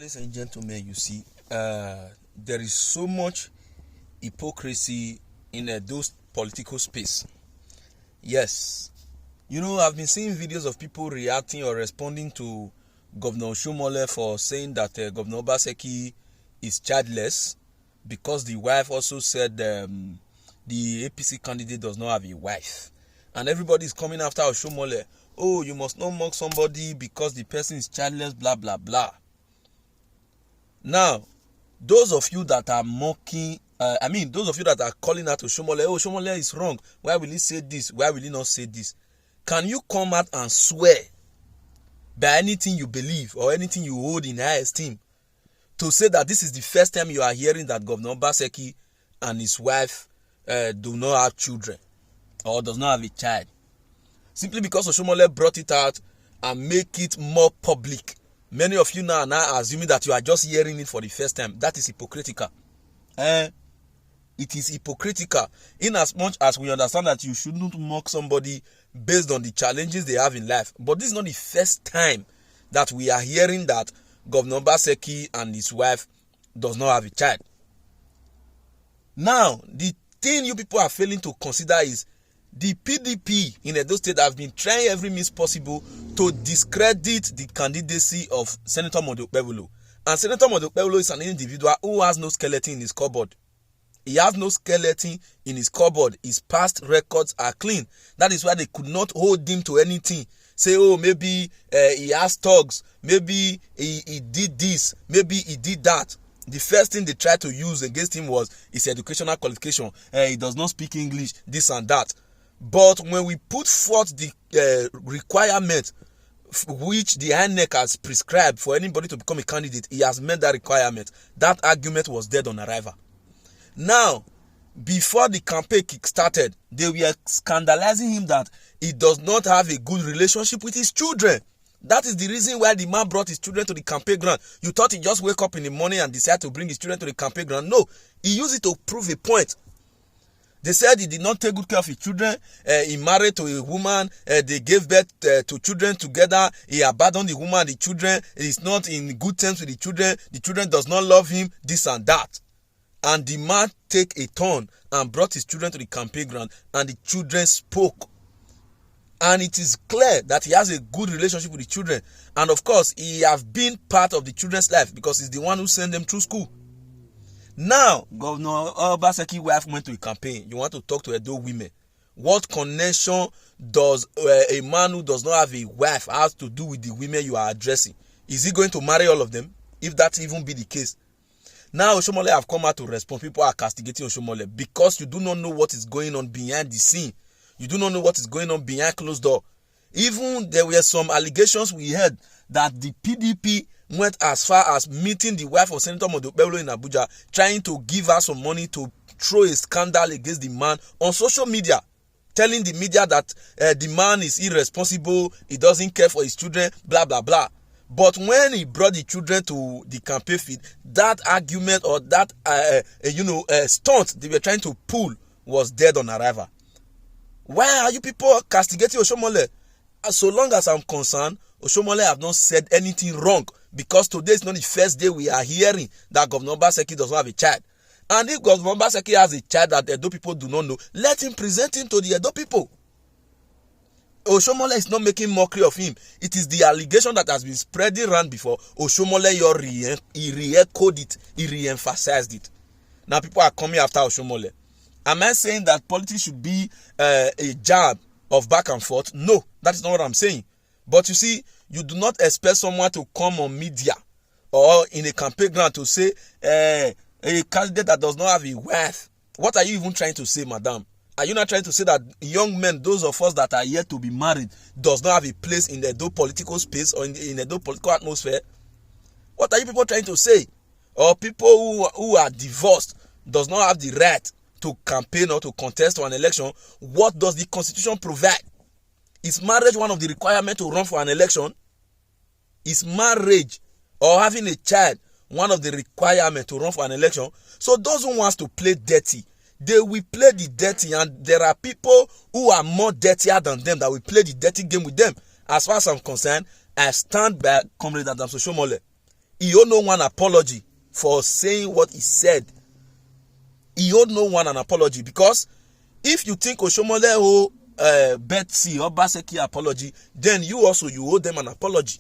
Ladies and gentlemen, you see, there is so much hypocrisy in those political space. Yes, I've been seeing videos of people reacting or responding to Governor Oshiomole for saying that Governor Obaseki is childless because the wife also said the APC candidate does not have a wife, and everybody is coming after Oshiomole. Oh, you must not mock somebody because the person is childless, blah blah blah. Now, those of you that are mocking, those of you that are calling out to Oshiomole, oh, Oshiomole is wrong. Why will he say this? Why will he not say this? Can you come out and swear by anything you believe or anything you hold in high esteem to say that this is the first time you are hearing that Governor Obaseki and his wife do not have children or does not have a child? Simply because Oshiomole brought it out and make it more public. Many of you now are now assuming that you are just hearing it for the first time. That is hypocritical. It is hypocritical in as much as we understand that you shouldn't mock somebody based on the challenges they have in life. But this is not the first time that we are hearing that Governor Obaseki and his wife does not have a child. Now, the thing you people are failing to consider is the PDP in Edo State have been trying every means possible to discredit the candidacy of Senator Okpebholo. And Senator Okpebholo is an individual who has no skeleton in his cupboard. He has no skeleton in his cupboard. His past records are clean. That is why they could not hold him to anything. Say, oh, maybe he has thugs. Maybe he did this. Maybe he did that. The first thing they tried to use against him was his educational qualification. He does not speak English, this and that. But when we put forth the requirement which the INEC has prescribed for anybody to become a candidate, he has met that requirement. That argument was dead on arrival. Now, before the campaign kick-started, they were scandalizing him that he does not have a good relationship with his children. That is the reason why the man brought his children to the campaign ground. You thought he just wake up in the morning and decide to bring his children to the campaign ground. No, he used it to prove a point. They said he did not take good care of his children. He married to a woman. They gave birth to children together. He abandoned the woman and the children. He's not in good terms with the children. The children does not love him, this and that. And the man take a turn and brought his children to the campaign ground, and the children spoke. And it is clear that he has a good relationship with the children. And of course, he have been part of the children's life because he's the one who sent them through school. Now, Governor Obaseki's wife went to a campaign. You want to talk to Edo women. What connection does a man who does not have a wife have to do with the women you are addressing? Is he going to marry all of them? If that even be the case. Now, Oshiomole have come out to respond. People are castigating Oshiomole because you do not know what is going on behind the scene. You do not know what is going on behind closed door. Even there were some allegations we heard that the PDP went as far as meeting the wife of Senator Okpebholo in Abuja, trying to give her some money to throw a scandal against the man on social media, telling the media that the man is irresponsible, he doesn't care for his children, blah, blah, blah. But when he brought the children to the campaign field, that argument or that, stunt they were trying to pull was dead on arrival. Why are you people castigating Oshiomole? So long as I'm concerned, Oshiomole have not said anything wrong, because today is not the first day we are hearing that Governor Obaseki does not have a child. And if Governor Obaseki has a child that the Edo people do not know, let him present him to the Edo people. Oshiomole is not making mockery of him. It is the allegation that has been spreading around before. Oshiomole, he re-echoed it, he re-emphasized it. Now people are coming after Oshiomole. Am I saying that politics should be a jab of back and forth? No, that is not what I'm saying. But you see, you do not expect someone to come on media or in a campaign ground to say a candidate that does not have a wife. What are you even trying to say, madam? Are you not trying to say that young men, those of us that are yet to be married, does not have a place in the Edo political space or in the Edo political atmosphere? What are you people trying to say? Or people who are divorced does not have the right to campaign or to contest for an election? What does the Constitution provide? Is marriage one of the requirements to run for an election? Is marriage or having a child one of the requirements to run for an election? So those who want to play dirty, they will play the dirty, and there are people who are more dirtier than them that will play the dirty game with them. As far as I'm concerned, I stand by Comrade Oshiomole. he owed no one apology for saying what he said. He owed no one an apology, because if you think Oshiomole owe Betsy or Obaseki apology, then you owe them an apology.